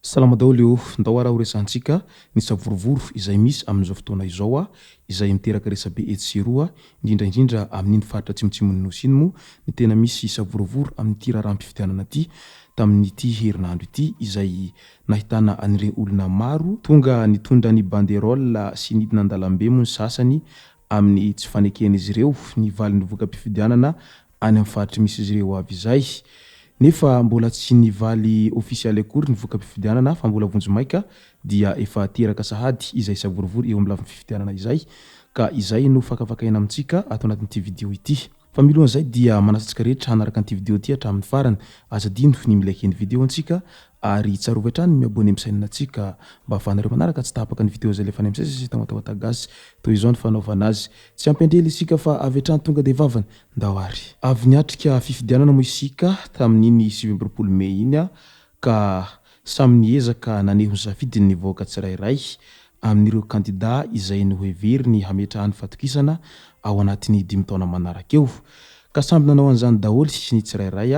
Salama daholo eo ndao raha ho resantsika ny savorovoro izay misy amin'izao fotoana izao izay miteraka resabe etsiroa indrindraindrindra amin'iny faritra atsimotsimon'ny nosy iny moa ny tena misy savorovoro amin'ity raharam-pifidianana ity tamin'ity herinandro ity izay nahitana an'ireny olona maro tonga nitondra ny banderole sy nidina an-dalambe moa ny sasany amin'ny tsy faneken'izy ireo ny valin'ny voka-pifidianana any amin'ny faritra misy izy ireo avy izay. Nefa mbola tsy nivaly ofisialy akory ny voka-pifidianana fa mbola vonjomaika dia efa teraka sahady izay savorovory eo amin'ny lafin'ny fifidianana izay ka izay no fakafakaina amintsika ato anatin'ity video ity. Fa milohan'izay dia manasantsika rehetra hanaraka an'ity video ity hatramin'ny farany azadino ny milike ny video antsika ary tsarovy hatrany miabone amin'ny antsika mba ahafahanareo manaraka tsy tapaka ny video zay lefa any amin'izay sy tamatawatagazy toy izao ny fanaovana azy tsy ampendrely isika fa avy hatrany tonga de vavany ndawary avy niatrika fifidianana moa isika tamin'iny 7 Mey iny ka samy niezaka naneho ny safidiny nivoaka tsirairay amin'ireo kandida izay noheveriny hametrahany fatokisana ao anatin'ny 5 taona manaraka eo ka samby nanao an'izany daholo sy ny tsirairay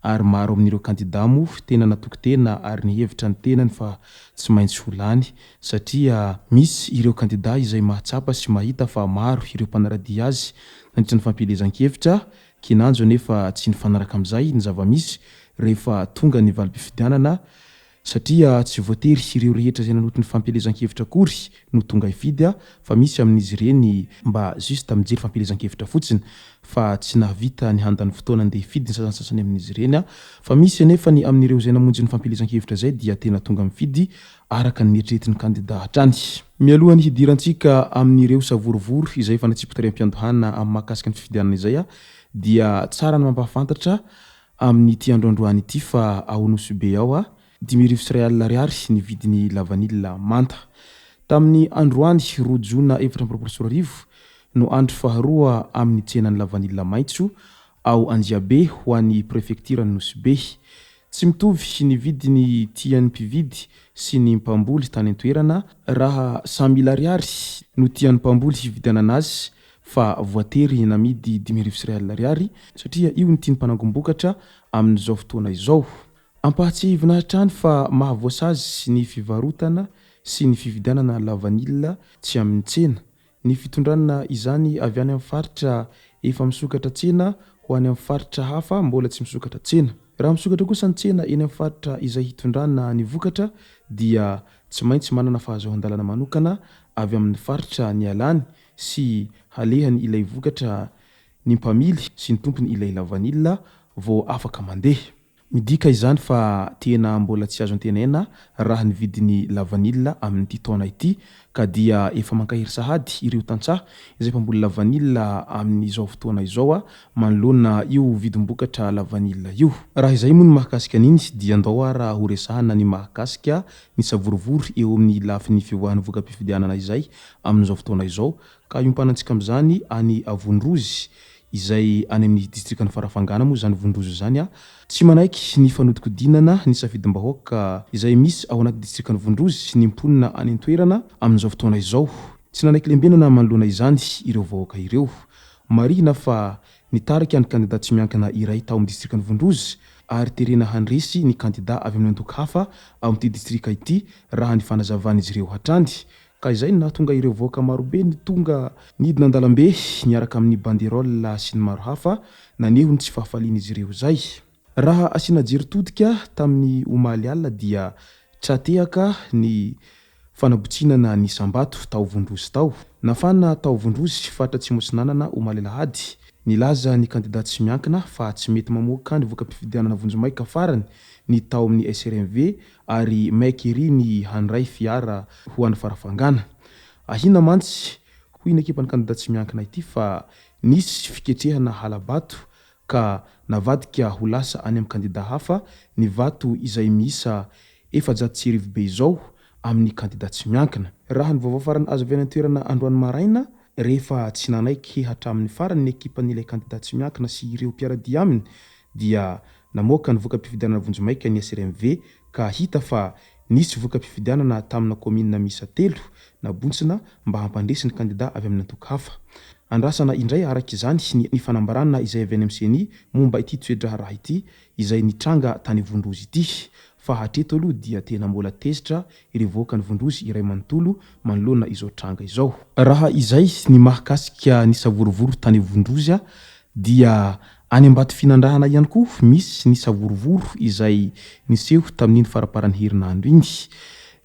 ary maro amin'ireo kandida mo tena natokotena ary nihevitra ny tenany fa tsy maintsy holany satria misy ireo kandida izay mahatsapa sy mahita fa maro ireo mpanaradia azy nandritra ny fampilezan-kevitra kinanjo nefa tsy nifanaraka amin'izay ny zava-misy rehefa tonga ny valim-pifidianana satria tsy voatery ireo rehetra izay nanotony fampilezan-kevitra akory no tonga hifidy fa misy amin'izy ireny mba juste mijery fampilezan-kevitra fotsiny fa tsy nahavita ny handany fotoana andeha hifidy ny sasany amin'izy ireny fa misy anefa ny amin'ireo izay namonjy ny fampilezan-kevitra zay dia tena tonga mifidy araka ny eritreretin'ny kandida hatrany. Mialohany hidirantsika amin'ireo savorovoro izay efa natsipotary-am-piandohana amin'ny mahakasika ny fifidianana izay dia tsara ny mampahafantatra amin'ity androandroany ity fa ao Nosy be ao 10,000 ariary ny vidiny lavanila manta. Tamin'ny androany 2 Jona 2024 no andro faharoa amin'ny tsenan'ny lavanila maitso ao Anjiabe ho an'ny prefektiran'ny Nosy be. Tsy mitovy ny vidiny tian'ny mpividy sy ny mpamboly tany an-toerana raha 100,000 ariary no tian'ny mpamboly hividianana azy fa voatery namidy 10,000 ariary satria io ny tiany mpanangom-bokatra amin'izao fotoana izao. Ampahatsihivina hatrany fa mahavoasazy ny fivarotana sy ny fividianana lavanila tsy amin'ny tsena. Ny fitondranana izany avy any amin'ny faritra efa misokatra tsena ho any amin'ny faritra hafa mbola tsy misokatra tsena. Raha misokatra kosa ny tsena eny amin'ny faritra izay hitondrana ny vokatra dia tsy maintsy manana fahazoan-dalana manokana avy amin'ny faritra ny alany sy halehany ilay vokatra ny mpamily sy ny tompony ilay lavanila vao afaka mandeha. Midika izany fa tena mbola tsy azo antenaina raha ny vidiny lavanila amin'ity taona ity ka dia efa mankahery sahady ireo tantsaha izay mpamboly lavanila amin'izao fotoana izao manoloana io vidim-bokatra lavanila io. Raha izay moa ny mahakasika an'iny dia andao raha ho resahana ny mahakasika ny savorovoro eo amin'ny lafin'ny fivoahan'ny voka-pifidianana izay amin'izao fotoana izao ka iompanantsika amin'izany any Avondrozy izay any amin'ny distrikan'ny Farafangana moa zany Vondrozo zany tsy manaiky ny fanodikodinana ny safidim-bahoaka izay misy ao anaty distrikan'ny Vondrozy sy ny mponina any an-toerana amin'izao fotoana izao. Tsy nanaiky lembenana manoloana izany ireo vahoaka ireo. Marina fa nitarika ny kandida tsy miankina iray tao amin'ny distrikan'ny Vondrozy ary terena handresy ny kandida avy amin'ny antoko hafa ao amin'ity distrika ity raha ny fanazavan'izy ireo hatrany. Ka izay nahatonga ireo vahoaka marobe ny tonga nidina an-dalambe niaraka amin'ny banderole sy ny maro hafa naneho ny tsy fahafalian'izy ireo zay. Raha asiana jeritodika tamin'ny omaly alina dia tratehaka ny fanabotsinana ny sambato tao Vondrozy tao. Nafana tao Vondrozy faritra tsy motsinanana omaly lahady. Nilaza ny kandida tsy miankina fa tsy mety mamoaka ny voka-pifidianana vonjomaika farany ny tao amin'ny SRMV ary maika ery ny handray fiara ho an'ny Farafangana. Ahina mantsy hoy ny ekipan'ny kandida tsy miankina ity fa nisy fiketrehana halabato ka navadika ho lasa any amin'ny kandida hafa ny vato izay miisa 400 be izao amin'ny kandida tsy miankina. Raha ny vaovao farany azo avy any an-toerana androany maraina rehefa tsy nanaiky hatramin'ny farany ny ekipan'ilay candidat tsy miankina sy ireo mpiaradia aminy dia namoaka ny voka-pifidianana vonjomaika ny SRMV ka hita fa nisy voka-pifidianana tamina commune misa 3 nabontsina mba hampandresy ny candidat avy amin'ny antoko hafa. Andrasana indray araka izany ny fanambarana izay avy any amin'ny CENI momba ity toedraha raha ity izay nitranga tany Vondrozy ity. Fa hatreto aloha dia tena mbola tezitra ireo voakany Vondrozy iray manontolo manoloana izao tranga izao. Raha izay ny mahakasika ny savorovoro tany Vondrozy dia any ambato finandrahana ihany koa misy ny savorovoro izay niseho tamin'iny faraparan'ny herinandro iny.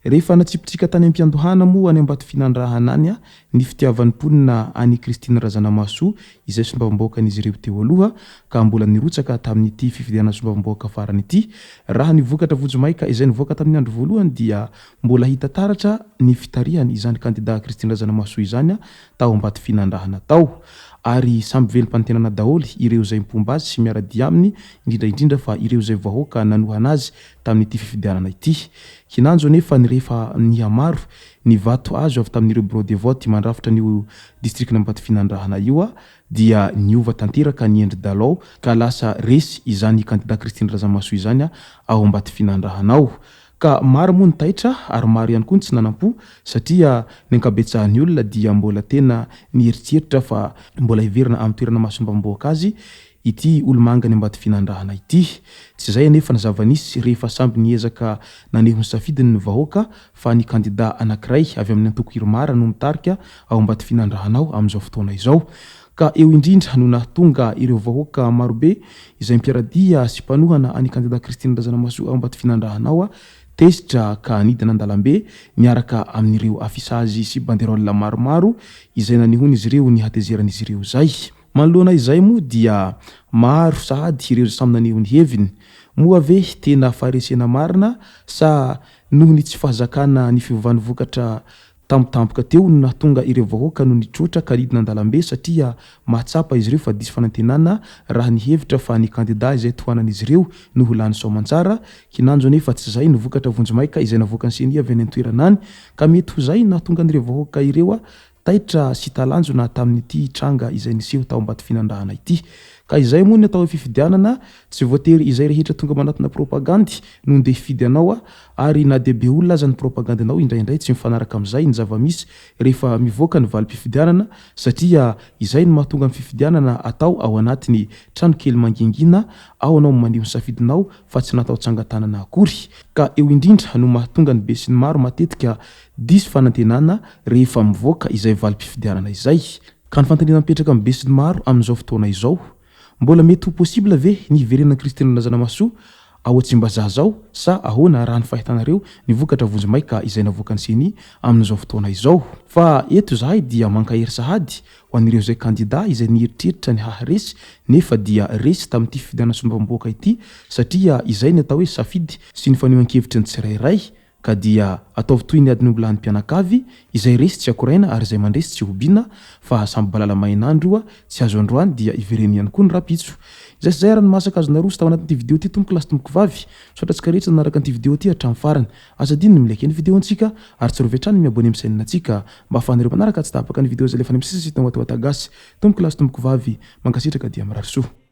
Rehefa natsipotsika tany am-piandohana moa any ambato finandrahana any ny fitiavan'ny mponina any Christine Razanamaso izay sombavamboakan'izy ireo teo aloha ka mbola nirotsaka tamin'ity fifidianana sombavamboaka farany ity. Raha nivokatra vonjomaika izay nivoaka tamin'ny andro voalohany dia mbola hita taratra ny fitarihany izany candidat Christine Razanamaso izany tao ambato finandrahana tao. Ary samby velom-pantenana daholo ireo zay mpomba azy sy miaradia aminy indrindra fa ireo zay vahoaka nanohana azy tamin'ity fifidianana ity. Kinanjo nefa ny rehefa nihamaro ny vato azo avy tamin'ireo bureau de vote mandrafitra n'io district nambato finandrahana io dia niova tanteraka ny endry dalao ka lasa resy izany candidat Christine Razanamaso izany ao ambato finandrahana ao. Ka maro moa ny taitra ary maro ihany koa tsy nanampo satria ny ankabetsahan'ny olona dia mbola tena nieritseritra fa mbola hiverina amin'ny toerana mahasombavamboaka azy ity olomanga ny ambato finandrahana ity. Tsy izay anefa ny zava-nisy rehefa samby niezaka nanehony safidiny ny vahoaka fa ny candidat anankiray avy amin'ny antoko Irmara no mitarika ao ambato finandrahana ao amin'izao fotoana izao. Ka eo indrindra no nahatonga ireo vahoaka marobe izay mpiaradia sy mpanohana any candidat Christine Razanamaso ao ambato finandrahana ao tezitra ka nidina an-dalambe miaraka amin'ireo afisazy sy banderole maromaro izay nanehony izy ireo ny hatezeran'izy ireo zay. Manoloana izay moa dia maro sahady ireo samy nanehony heviny moa ve tena faharesena marina sa noho ny tsy fahazakana ny fivavahany vokatra tampotampoka teo no nahatonga ireo vahoaka no nitrotra ka nidina an-dalambe satria mahatsapa izy ireo fa diso fanantenana raha ny hevitra fa ny candidat izay tohanan'izy ireo no ho lany soamantsara. Kinanjo nefa tsy izay ny vokatra vonjomaika izay navoaka ny CENI avy any an-toerana any ka mety ho zay nahatonga an'ireo vahoaka ireo taitra sy talanjona tamin'ity tranga izay niseho tao ambato finandrahana ity. Ka izay moa ny atao fifidianana tsy voatery izay rehetra tonga manatina propagandy no ndeha hifidy anao ary na dehibe olona aza ny propagandanao indraindray tsy mifanaraka amin'izay ny zava-misy rehefa mivoaka ny valim-pifidianana satria izay no mahatonga ny fifidianana atao ao anatiny trano kely mangingina ao anao maneho ny safidinao fa tsy natao tsangatanana akory. Ka eo indrindra no mahatonga ny be sy ny maro matetika diso fanantenana rehefa mivoaka izay valim-pifidianana izay. Ka ny fantaniana mipetraka amin'ny be sy ny maro amin'izao fotoana izao mbola mety ho possible ve ny hiverenana Christine Razanamaso ao Tsimbazaha zao sa ahoana raha ny fahitanareo ny vokatra vonjomaika izay navoaka ny CENI amin'izao fotoana izao. Fa eto zahay dia mankahery sahady ho an'ireo zay candidat izay nieritreritra ny haharesy nefa dia resy tamin'ity fifidianana sombavamboaka ity satria izay ny atao hoe safidy sy ny fanehoan-kevitry ny tsirairay ka dia ataovy toy ny adiny ombilany mpianakavy izay resy tsy akoraina ary izay mandresy tsy hobiana fa samby balala mainandro tsy azo androany dia ivereny ihany koa ny rapitso. Izay zay raha ny masaka azo naroso tao anatin'ity vidéo ity tomboko lasy tomboko vavy soatratsika rehetra nanaraka an'ity vidéo ity hatramin'ny farany. Asa diny ny milike ny vidéo antsika ary tsy rovetrany miabone amin'ny chaîne antsika mba ahafahanareo manaraka tsy tapaka ny vidéo zay lefa ny misisy tao atao atagasy tomboko lasy tomboko vavy mankasitraka dia mirary soa.